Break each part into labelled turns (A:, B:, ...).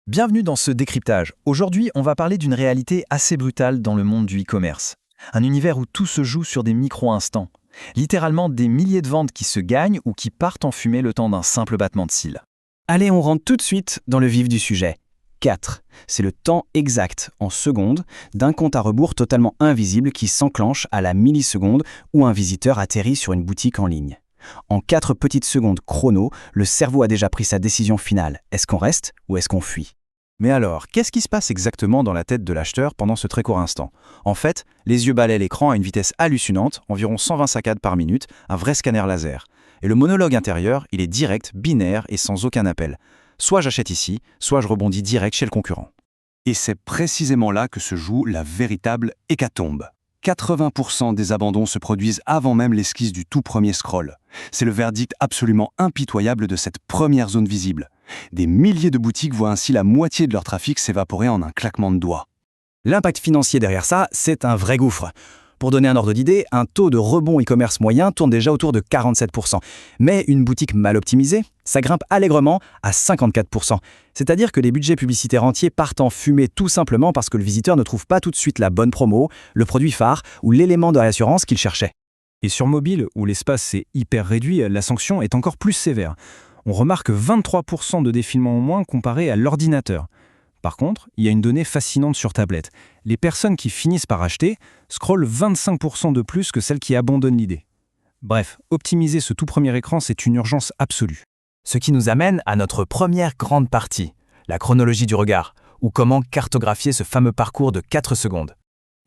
A: Bienvenue dans ce décryptage. Aujourd'hui, on va parler d'une réalité assez brutale dans le monde du e-commerce. Un univers où tout se joue sur des micro-instants. Littéralement des milliers de ventes qui se gagnent ou qui partent en fumée le temps d'un simple battement de cils.
B: Allez, on rentre tout de suite dans le vif du sujet. 4. C'est le temps exact, en secondes, d'un compte à rebours totalement invisible qui s'enclenche à la milliseconde où un visiteur atterrit sur une boutique en ligne. En 4 petites secondes chrono, le cerveau a déjà pris sa décision finale. Est-ce qu'on reste ou est-ce qu'on fuit ?
A: Mais alors, qu'est-ce qui se passe exactement dans la tête de l'acheteur pendant ce très court instant ? En fait, les yeux balayent l'écran à une vitesse hallucinante, environ 120 saccades par minute, un vrai scanner laser. Et le monologue intérieur, il est direct, binaire et sans aucun appel. Soit j'achète ici, soit je rebondis direct chez le concurrent.
C: Et c'est précisément là que se joue la véritable hécatombe. 80% des abandons se produisent avant même l'esquisse du tout premier scroll. C'est le verdict absolument impitoyable de cette première zone visible. Des milliers de boutiques voient ainsi la moitié de leur trafic s'évaporer en un claquement de doigts.
B: L'impact financier derrière ça, c'est un vrai gouffre. Pour donner un ordre d'idée, un taux de rebond e-commerce moyen tourne déjà autour de 47%. Mais une boutique mal optimisée, ça grimpe allègrement à 54%. C'est-à-dire que les budgets publicitaires entiers partent en fumée tout simplement parce que le visiteur ne trouve pas tout de suite la bonne promo, le produit phare ou l'élément de réassurance qu'il cherchait.
D: Et sur mobile, où l'espace est hyper réduit, la sanction est encore plus sévère. On remarque 23% de défilement en moins comparé à l'ordinateur. Par contre, il y a une donnée fascinante sur tablette. Les personnes qui finissent par acheter scrollent 25% de plus que celles qui abandonnent l'idée. Bref, optimiser ce tout premier écran, c'est une urgence absolue.
A: Ce qui nous amène à notre première grande partie, la chronologie du regard, ou comment cartographier ce fameux parcours de 4 secondes.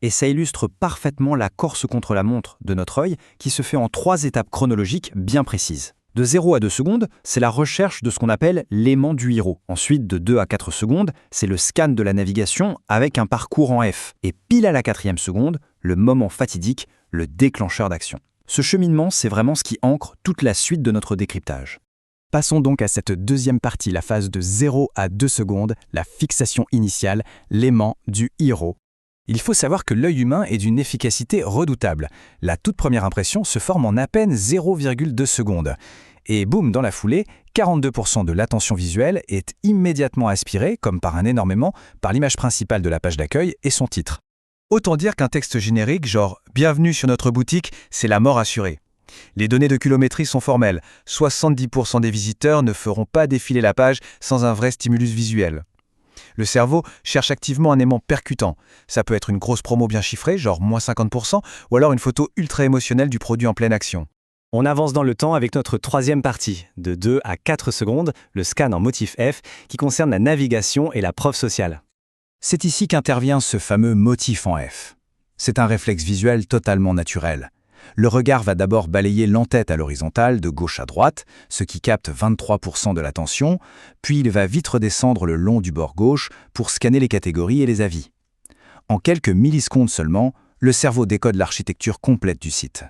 A: Et ça illustre parfaitement la course contre la montre de notre œil qui se fait en 3 étapes chronologiques bien précises. De 0 à 2 secondes, c'est la recherche de ce qu'on appelle l'aimant du héros. Ensuite, de 2 à 4 secondes, c'est le scan de la navigation avec un parcours en F. Et pile à la 4e seconde, le moment fatidique, le déclencheur d'action. Ce cheminement, c'est vraiment ce qui ancre toute la suite de notre décryptage.
B: Passons donc à cette deuxième partie, la phase de 0 à 2 secondes, la fixation initiale, l'aimant du héros.
D: Il faut savoir que l'œil humain est d'une efficacité redoutable. La toute première impression se forme en à peine 0,2 secondes. Et boum, dans la foulée, 42% de l'attention visuelle est immédiatement aspirée, comme par un énorme aimant, par l'image principale de la page d'accueil et son titre. Autant dire qu'un texte générique, genre « Bienvenue sur notre boutique », c'est la mort assurée. Les données de kilométrie sont formelles. 70% des visiteurs ne feront pas défiler la page sans un vrai stimulus visuel. Le cerveau cherche activement un aimant percutant. Ça peut être une grosse promo bien chiffrée, genre moins 50%, ou alors une photo ultra émotionnelle du produit en pleine action.
B: On avance dans le temps avec notre troisième partie, de 2 à 4 secondes, le scan en motif F, qui concerne la navigation et la preuve sociale.
A: C'est ici qu'intervient ce fameux motif en F. C'est un réflexe visuel totalement naturel. Le regard va d'abord balayer l'entête à l'horizontale de gauche à droite, ce qui capte 23% de l'attention, puis il va vite redescendre le long du bord gauche pour scanner les catégories et les avis. En quelques millisecondes seulement, le cerveau décode l'architecture complète du site.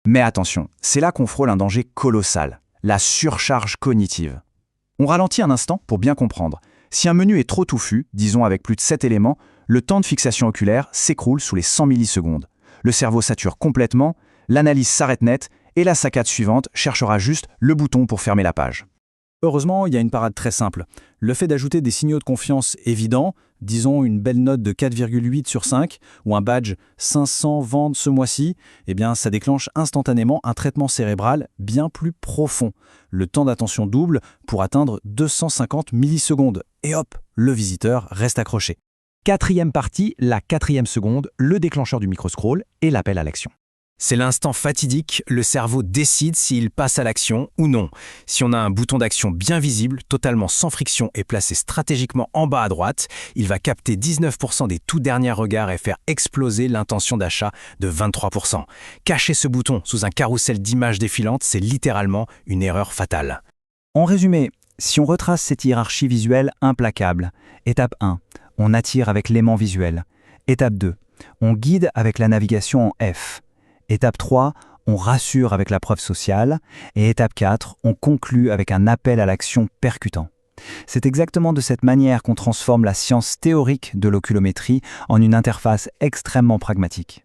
A: Mais attention, c'est là qu'on frôle un danger colossal, la surcharge cognitive. On ralentit un instant pour bien comprendre. Si un menu est trop touffu, disons avec plus de 7 éléments, le temps de fixation oculaire s'écroule sous les 100 millisecondes. Le cerveau sature complètement, l'analyse s'arrête net et la saccade suivante cherchera juste le bouton pour fermer la page.
D: Heureusement, il y a une parade très simple. Le fait d'ajouter des signaux de confiance évidents, disons une belle note de 4,8 sur 5 ou un badge 500 ventes ce mois-ci, eh bien ça déclenche instantanément un traitement cérébral bien plus profond. Le temps d'attention double pour atteindre 250 millisecondes. Et hop, le visiteur reste accroché. Quatrième partie, la 4e seconde, le déclencheur du microscroll et l'appel à l'action. C'est l'instant fatidique, le cerveau décide s'il passe à l'action ou non. Si on a un bouton d'action bien visible, totalement sans friction et placé stratégiquement en bas à droite, il va capter 19% des tout derniers regards et faire exploser l'intention d'achat de 23%. Cacher ce bouton sous un carrousel d'images défilantes, c'est littéralement une erreur fatale.
B: En résumé, si on retrace cette hiérarchie visuelle implacable, étape 1, on attire avec l'aimant visuel. Étape 2, on guide avec la navigation en F. Étape 3, on rassure avec la preuve sociale. Et étape 4, on conclut avec un appel à l'action percutant. C'est exactement de cette manière qu'on transforme la science théorique de l'oculométrie en une interface extrêmement pragmatique.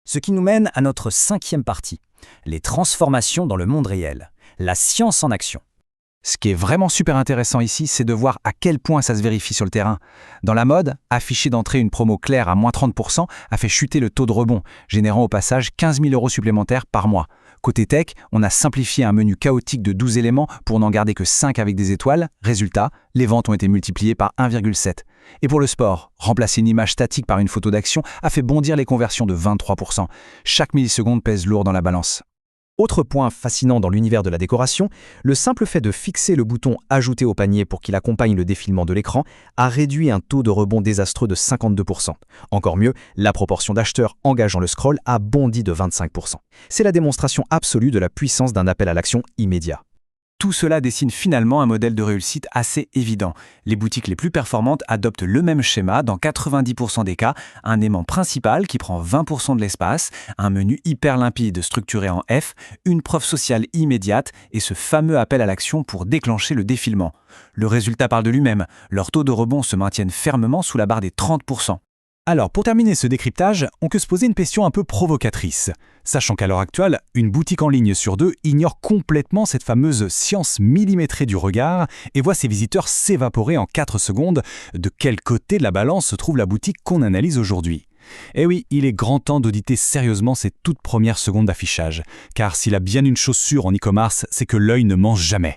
A: Ce qui nous mène à notre 5e partie, les transformations dans le monde réel, la science en action.
B: Ce qui est vraiment super intéressant ici, c'est de voir à quel point ça se vérifie sur le terrain. Dans la mode, afficher d'entrée une promo claire à moins 30% a fait chuter le taux de rebond, générant au passage 15 000 € supplémentaires par mois. Côté tech, on a simplifié un menu chaotique de 12 éléments pour n'en garder que 5 avec des étoiles. Résultat, les ventes ont été multipliées par 1,7. Et pour le sport, remplacer une image statique par une photo d'action a fait bondir les conversions de 23%. Chaque milliseconde pèse lourd dans la balance.
E: Autre point fascinant dans l'univers de la décoration, le simple fait de fixer le bouton « Ajouter au panier » pour qu'il accompagne le défilement de l'écran a réduit un taux de rebond désastreux de 52%. Encore mieux, la proportion d'acheteurs engageant le scroll a bondi de 25%. C'est la démonstration absolue de la puissance d'un appel à l'action immédiat.
B: Tout cela dessine finalement un modèle de réussite assez évident. Les boutiques les plus performantes adoptent le même schéma dans 90% des cas, un aimant principal qui prend 20% de l'espace, un menu hyper limpide structuré en F, une preuve sociale immédiate et ce fameux appel à l'action pour déclencher le défilement. Le résultat parle de lui-même, leurs taux de rebond se maintiennent fermement sous la barre des 30%.
D: Alors, pour terminer ce décryptage, on peut se poser une question un peu provocatrice. Sachant qu'à l'heure actuelle, une boutique en ligne sur 2 ignore complètement cette fameuse science millimétrée du regard et voit ses visiteurs s'évaporer en 4 secondes, de quel côté de la balance se trouve la boutique qu'on analyse aujourd'hui? Eh oui, il est grand temps d'auditer sérieusement ces toutes premières secondes d'affichage. Car s'il a bien une chose sûre en e-commerce, c'est que l'œil ne ment jamais.